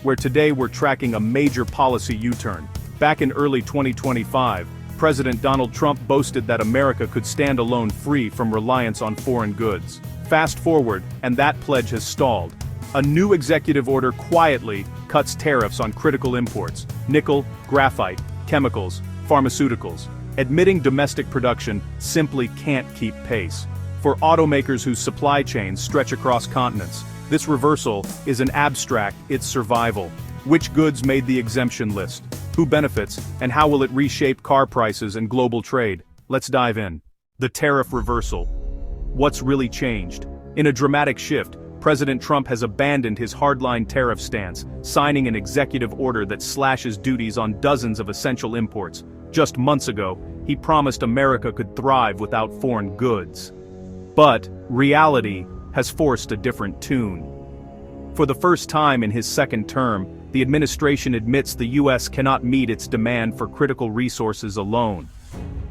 where today we're tracking a major policy U-turn. Back in early 2025, President Donald Trump boasted that America could stand alone free from reliance on foreign goods. Fast forward, and that pledge has stalled. A new executive order quietly cuts tariffs on critical imports: nickel, graphite, chemicals, pharmaceuticals. Admitting domestic production simply can't keep pace. For automakers whose supply chains stretch across continents, this reversal isn't abstract, it's survival. Which goods made the exemption list? Who benefits, and how will it reshape car prices and global trade? Let's dive in. The tariff reversal. What's really changed? In a dramatic shift, President Trump has abandoned his hardline tariff stance, signing an executive order that slashes duties on dozens of essential imports. Just months ago, he promised America could thrive without foreign goods. But reality has forced a different tune. For the first time in his second term, the administration admits the U.S. cannot meet its demand for critical resources alone.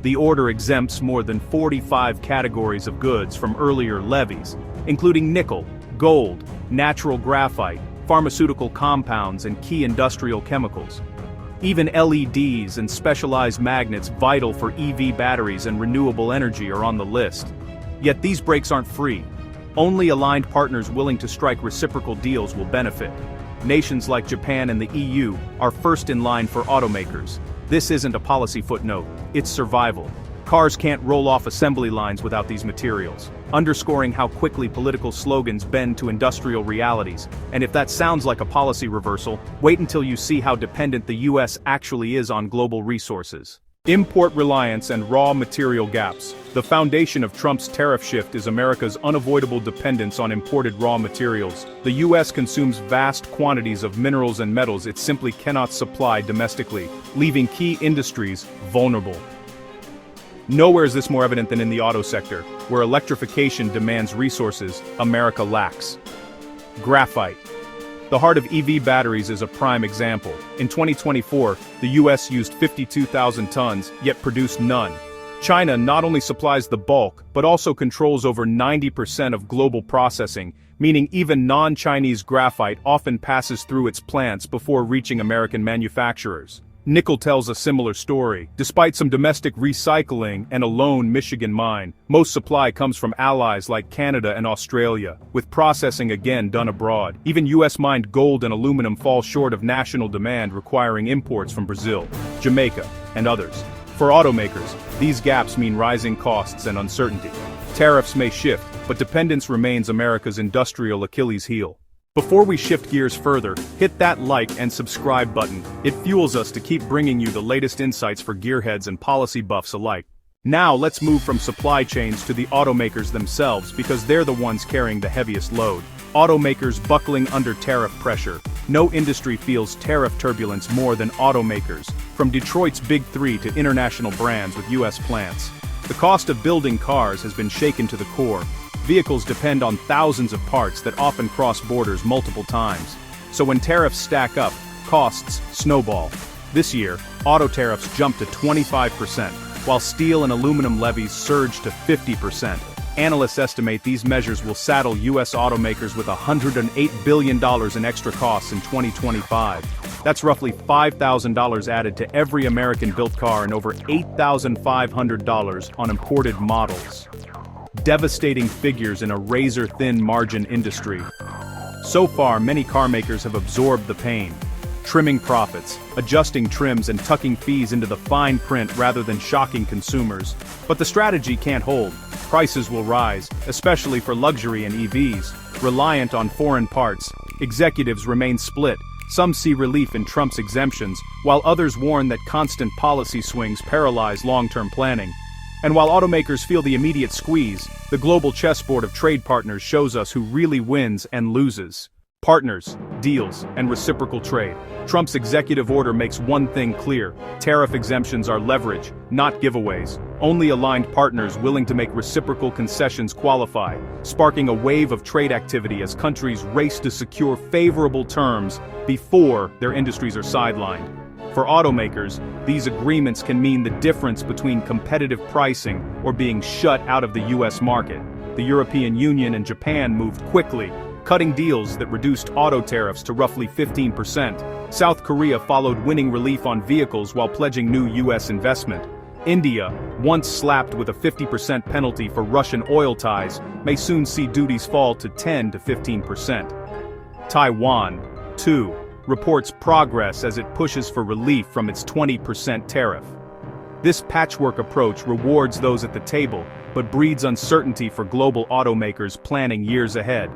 The order exempts more than 45 categories of goods from earlier levies, including nickel, gold, natural graphite, pharmaceutical compounds, and key industrial chemicals. Even LEDs and specialized magnets vital for EV batteries and renewable energy are on the list. Yet these breaks aren't free. Only aligned partners willing to strike reciprocal deals will benefit. Nations like Japan and the EU are first in line for automakers. This isn't a policy footnote, it's survival. Cars can't roll off assembly lines without these materials, underscoring how quickly political slogans bend to industrial realities. And if that sounds like a policy reversal, wait until you see how dependent the US actually is on global resources. Import reliance and raw material gaps. The foundation of Trump's tariff shift is America's unavoidable dependence on imported raw materials. The US consumes vast quantities of minerals and metals it simply cannot supply domestically, leaving key industries vulnerable. Nowhere is this more evident than in the auto sector, where electrification demands resources America lacks. Graphite. The heart of EV batteries is a prime example. In 2024, the US used 52,000 tons, yet produced none. China not only supplies the bulk, but also controls over 90% of global processing, meaning even non-Chinese graphite often passes through its plants before reaching American manufacturers. Nickel tells a similar story. Despite some domestic recycling and a lone Michigan mine, most supply comes from allies like Canada and Australia, with processing again done abroad. Even US-mined gold and aluminum fall short of national demand, requiring imports from Brazil, Jamaica, and others. For automakers, these gaps mean rising costs and uncertainty. Tariffs may shift, but dependence remains America's industrial Achilles heel. Before we shift gears further, hit that like and subscribe button. It fuels us to keep bringing you the latest insights for gearheads and policy buffs alike. Now let's move from supply chains to the automakers themselves, because they're the ones carrying the heaviest load. Automakers buckling under tariff pressure. No industry feels tariff turbulence more than automakers, from Detroit's Big Three to international brands with US plants. The cost of building cars has been shaken to the core. Vehicles depend on thousands of parts that often cross borders multiple times. So when tariffs stack up, costs snowball. This year, auto tariffs jumped to 25%, while steel and aluminum levies surged to 50%. Analysts estimate these measures will saddle US automakers with $108 billion in extra costs in 2025. That's roughly $5,000 added to every American-built car and over $8,500 on imported models. Devastating figures in a razor-thin margin industry. So far, many carmakers have absorbed the pain, trimming profits, adjusting trims and tucking fees into the fine print rather than shocking consumers. But the strategy can't hold. Prices will rise, especially for luxury and EVs. Reliant on foreign parts, executives remain split. Some see relief in Trump's exemptions, while others warn that constant policy swings paralyze long-term planning. And while automakers feel the immediate squeeze, the global chessboard of trade partners shows us who really wins and loses. Partners, deals, and reciprocal trade. Trump's executive order makes one thing clear: tariff exemptions are leverage, not giveaways. Only aligned partners willing to make reciprocal concessions qualify, sparking a wave of trade activity as countries race to secure favorable terms before their industries are sidelined. For automakers, these agreements can mean the difference between competitive pricing or being shut out of the US market. The European Union and Japan moved quickly, cutting deals that reduced auto tariffs to roughly 15%. South Korea followed, winning relief on vehicles while pledging new U.S. investment. India, once slapped with a 50% penalty for Russian oil ties, may soon see duties fall to 10 to 15%. Taiwan, too, reports progress as it pushes for relief from its 20% tariff. This patchwork approach rewards those at the table, but breeds uncertainty for global automakers planning years ahead.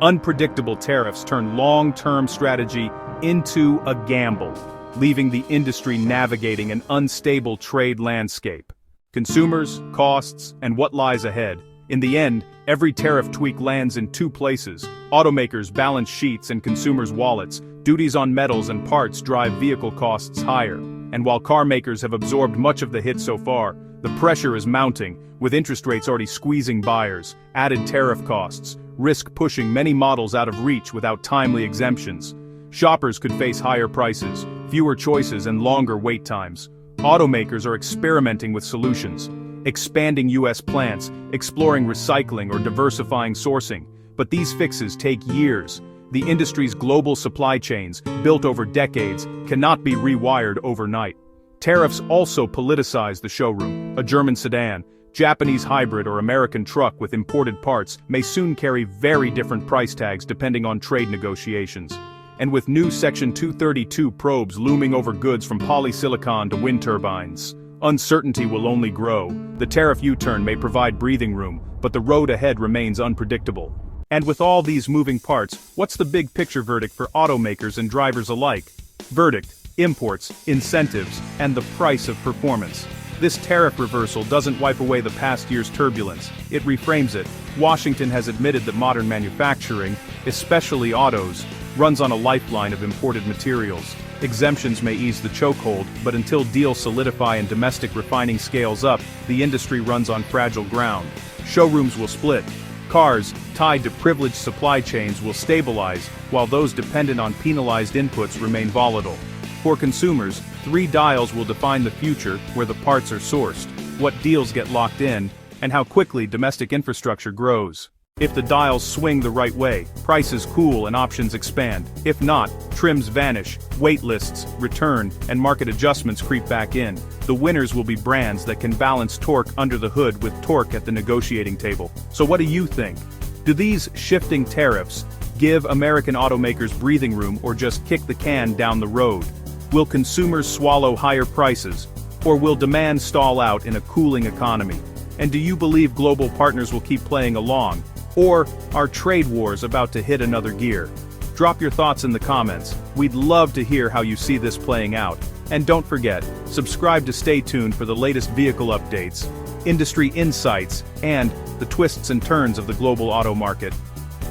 Unpredictable tariffs turn long-term strategy into a gamble, leaving the industry navigating an unstable trade landscape. Consumers, costs, and what lies ahead. In the end, every tariff tweak lands in two places: automakers' balance sheets and consumers' wallets. Duties on metals and parts drive vehicle costs higher. And while car makers have absorbed much of the hit so far, the pressure is mounting, with interest rates already squeezing buyers. Added tariff costs risk pushing many models out of reach without timely exemptions. Shoppers could face higher prices, fewer choices, and longer wait times. Automakers are experimenting with solutions, expanding U.S. plants, exploring recycling or diversifying sourcing. But these fixes take years. The industry's global supply chains, built over decades, cannot be rewired overnight. Tariffs also politicize the showroom. A German sedan, Japanese hybrid, or American truck with imported parts may soon carry very different price tags depending on trade negotiations. And with new Section 232 probes looming over goods from polysilicon to wind turbines, uncertainty will only grow. The tariff U-turn may provide breathing room, but the road ahead remains unpredictable. And with all these moving parts, what's the big picture verdict for automakers and drivers alike? Verdict: imports, incentives, and the price of performance. This tariff reversal doesn't wipe away the past year's turbulence, it reframes it. Washington has admitted that modern manufacturing, especially autos, runs on a lifeline of imported materials. Exemptions may ease the chokehold, but until deals solidify and domestic refining scales up, the industry runs on fragile ground. Showrooms will split. Cars, tied to privileged supply chains, will stabilize, while those dependent on penalized inputs remain volatile. For consumers, three dials will define the future: where the parts are sourced, what deals get locked in, and how quickly domestic infrastructure grows. If the dials swing the right way, prices cool and options expand. If not, trims vanish, wait lists return, and market adjustments creep back in. The winners will be brands that can balance torque under the hood with torque at the negotiating table. So what do you think? Do these shifting tariffs give American automakers breathing room, or just kick the can down the road? Will consumers swallow higher prices, or will demand stall out in a cooling economy? And do you believe global partners will keep playing along? Or are trade wars about to hit another gear? Drop your thoughts in the comments. We'd love to hear how you see this playing out. And don't forget, subscribe to stay tuned for the latest vehicle updates, industry insights, and the twists and turns of the global auto market.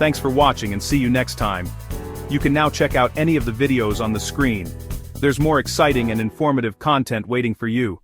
Thanks for watching, and see you next time. You can now check out any of the videos on the screen. There's more exciting and informative content waiting for you.